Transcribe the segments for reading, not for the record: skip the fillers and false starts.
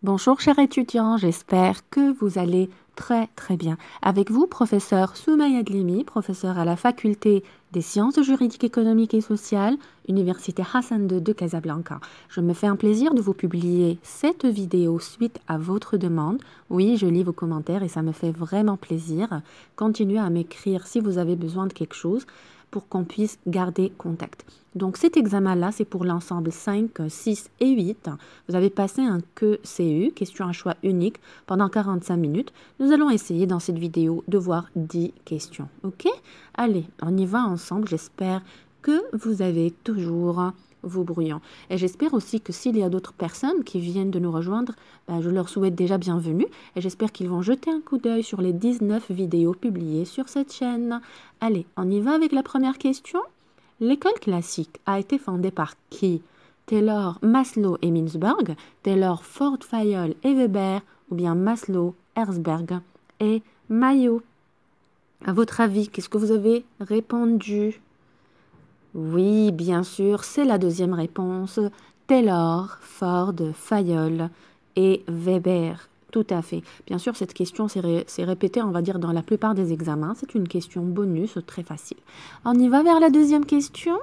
Bonjour chers étudiants, j'espère que vous allez très bien. Avec vous, professeur Soumaya Dlimi, professeur à la faculté des sciences juridiques, économiques et sociales, Université Hassan II de Casablanca. Je me fais un plaisir de vous publier cette vidéo suite à votre demande. Oui, je lis vos commentaires et ça me fait vraiment plaisir. Continuez à m'écrire si vous avez besoin de quelque chose pour qu'on puisse garder contact. Donc cet examen-là, c'est pour l'ensemble 5, 6 et 8. Vous avez passé un QCU, question à choix unique, pendant 45 minutes. Nous allons essayer dans cette vidéo de voir 10 questions. Ok? Allez, on y va ensemble. J'espère que vous avez toujours vos brouillons. Et j'espère aussi que s'il y a d'autres personnes qui viennent de nous rejoindre, je leur souhaite déjà bienvenue. Et j'espère qu'ils vont jeter un coup d'œil sur les 19 vidéos publiées sur cette chaîne. Allez, on y va avec la première question. L'école classique a été fondée par qui? Taylor, Maslow et Mintzberg, Taylor, Ford, Fayol et Weber, ou bien Maslow, Herzberg et Mayo. À votre avis, qu'est-ce que vous avez répondu? Oui, bien sûr, c'est la deuxième réponse. Taylor, Ford, Fayol et Weber. Tout à fait. Bien sûr, cette question s'est répétée, on va dire, dans la plupart des examens. C'est une question bonus, très facile. On y va vers la deuxième question.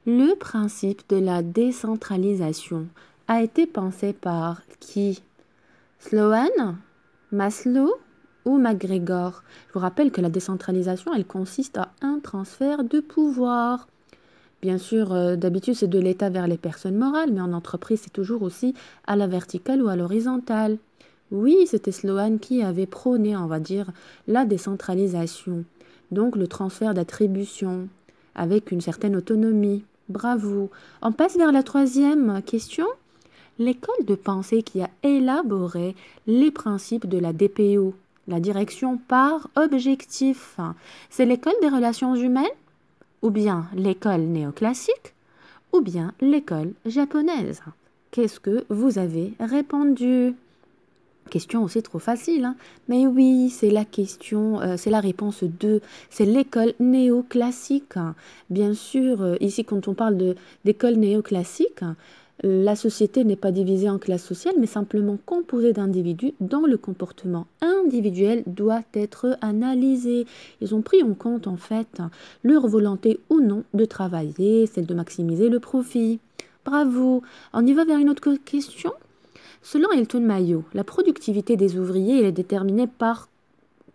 Le principe de la décentralisation a été pensé par qui? Sloan, Maslow ou MacGregor? Je vous rappelle que la décentralisation, elle consiste à un transfert de pouvoir. Bien sûr, d'habitude, c'est de l'État vers les personnes morales, mais en entreprise, c'est toujours aussi à la verticale ou à l'horizontale. Oui, c'était Sloan qui avait prôné, on va dire, la décentralisation, donc le transfert d'attributions avec une certaine autonomie. Bravo. On passe vers la troisième question. L'école de pensée qui a élaboré les principes de la DPO, la direction par objectif, c'est l'école des relations humaines, ou bien l'école néoclassique, ou bien l'école japonaise. Qu'est-ce que vous avez répondu? Question aussi trop facile, hein? Mais oui, c'est la question, c'est la réponse 2. C'est l'école néoclassique. Bien sûr, ici, quand on parle d'école néoclassique, la société n'est pas divisée en classes sociales, mais simplement composée d'individus dont le comportement individuel doit être analysé. Ils ont pris en compte, en fait, leur volonté ou non de travailler, celle de maximiser le profit. Bravo. On y va vers une autre question. Selon Elton Mayo, la productivité des ouvriers est déterminée par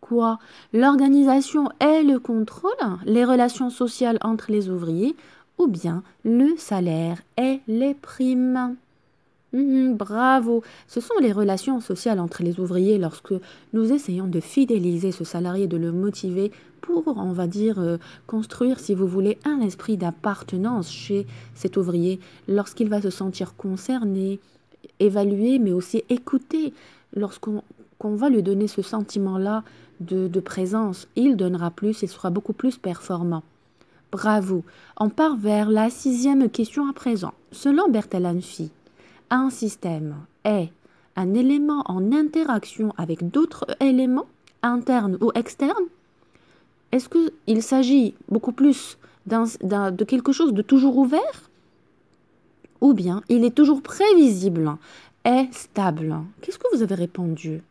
quoi? L'organisation et le contrôle, les relations sociales entre les ouvriers, ou bien le salaire et les primes. Bravo. Ce sont les relations sociales entre les ouvriers lorsque nous essayons de fidéliser ce salarié, de le motiver pour, on va dire, construire, si vous voulez, un esprit d'appartenance chez cet ouvrier, lorsqu'il va se sentir concerné, évalué, mais aussi écouté. Lorsqu'on va lui donner ce sentiment-là de présence, il donnera plus, il sera beaucoup plus performant. Bravo. On part vers la sixième question à présent. Selon Bertalanffy, un système est un élément en interaction avec d'autres éléments, internes ou externes? Est-ce qu'il s'agit beaucoup plus de quelque chose de toujours ouvert? Ou bien il est toujours prévisible et stable? Qu'est-ce que vous avez répondu?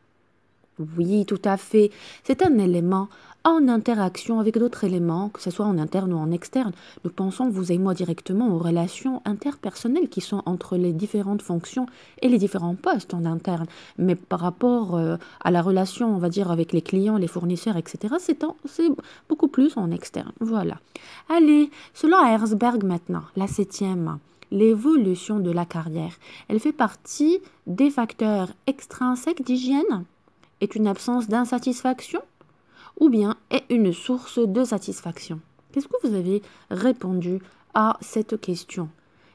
Oui, tout à fait. C'est un élément en interaction avec d'autres éléments, que ce soit en interne ou en externe. Nous pensons, vous et moi, directement aux relations interpersonnelles qui sont entre les différentes fonctions et les différents postes en interne. Mais par rapport à la relation, on va dire, avec les clients, les fournisseurs, etc., c'est beaucoup plus en externe. Voilà. Allez, selon Herzberg maintenant, la septième. L'évolution de la carrière, elle fait partie des facteurs extrinsèques d'hygiène? Est une absence d'insatisfaction ou bien est une source de satisfaction? Qu'est-ce que vous avez répondu à cette question?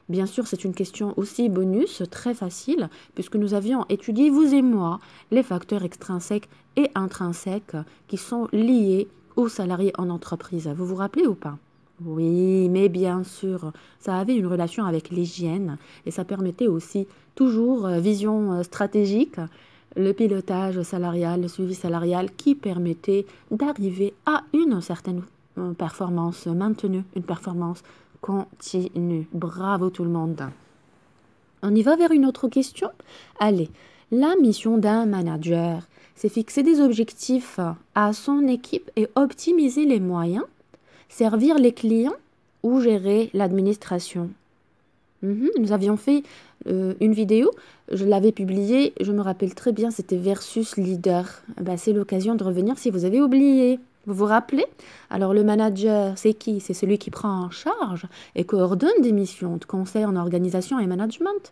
Bien sûr, c'est une question aussi bonus, très facile, puisque nous avions étudié, vous et moi, les facteurs extrinsèques et intrinsèques qui sont liés aux salariés en entreprise. Vous vous rappelez ou pas? Oui, mais bien sûr, ça avait une relation avec l'hygiène et ça permettait aussi toujours vision stratégique, le pilotage salarial, le suivi salarial qui permettait d'arriver à une certaine performance maintenue, une performance continue. Bravo tout le monde. On y va vers une autre question? Allez, La mission d'un manager, c'est fixer des objectifs à son équipe et optimiser les moyens, servir les clients ou gérer l'administration. Nous avions fait une vidéo, je l'avais publiée, je me rappelle très bien, c'était versus leader. C'est l'occasion de revenir si vous avez oublié. Vous vous rappelez? Alors le manager, c'est qui? C'est celui qui prend en charge et coordonne des missions de conseil en organisation et management.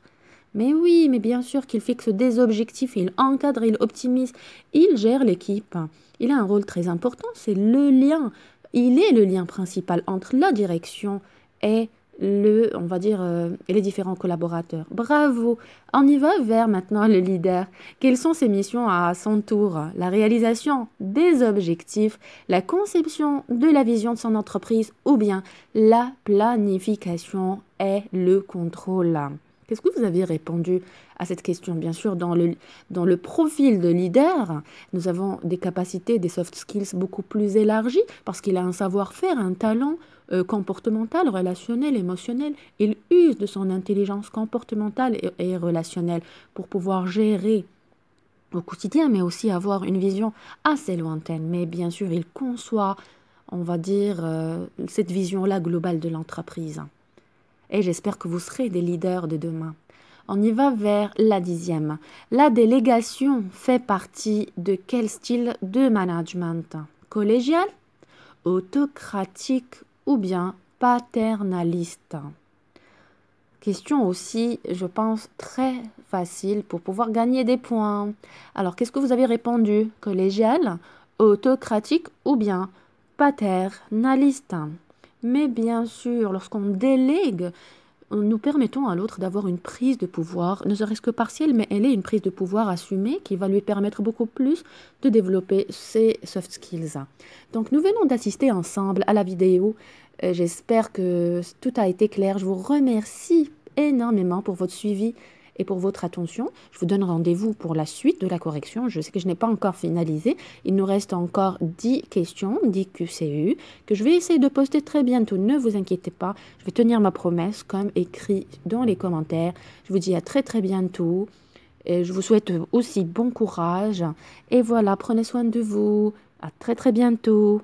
Mais oui, mais bien sûr qu'il fixe des objectifs, il encadre, il optimise, il gère l'équipe. Il a un rôle très important, c'est le lien. Il est le lien principal entre la direction et on va dire, et les différents collaborateurs. Bravo! On y va vers maintenant le leader. Quelles sont ses missions à son tour? La réalisation des objectifs, la conception de la vision de son entreprise ou bien la planification et le contrôle. Qu'est-ce que vous avez répondu à cette question? Bien sûr, dans le profil de leader, nous avons des capacités, des soft skills beaucoup plus élargies parce qu'il a un savoir-faire, un talent comportemental, relationnel, émotionnel. Il use de son intelligence comportementale et relationnelle pour pouvoir gérer au quotidien, mais aussi avoir une vision assez lointaine. Mais bien sûr, il conçoit, on va dire, cette vision-là globale de l'entreprise. Et j'espère que vous serez des leaders de demain. On y va vers la 10e. La délégation fait partie de quel style de management? Collégial, autocratique ou bien paternaliste? Question aussi, je pense, très facile pour pouvoir gagner des points. Alors, qu'est-ce que vous avez répondu? Collégial, autocratique ou bien paternaliste? Mais bien sûr, lorsqu'on délègue, nous permettons à l'autre d'avoir une prise de pouvoir, ne serait-ce que partielle, mais elle est une prise de pouvoir assumée qui va lui permettre beaucoup plus de développer ses soft skills. Donc, nous venons d'assister ensemble à la vidéo. J'espère que tout a été clair. Je vous remercie énormément pour votre suivi et pour votre attention. Je vous donne rendez-vous pour la suite de la correction. Je sais que je n'ai pas encore finalisé. Il nous reste encore 10 questions, 10 QCU, que je vais essayer de poster très bientôt. Ne vous inquiétez pas, je vais tenir ma promesse comme écrit dans les commentaires. Je vous dis à très très bientôt. Et je vous souhaite aussi bon courage. Et voilà, prenez soin de vous. À très très bientôt.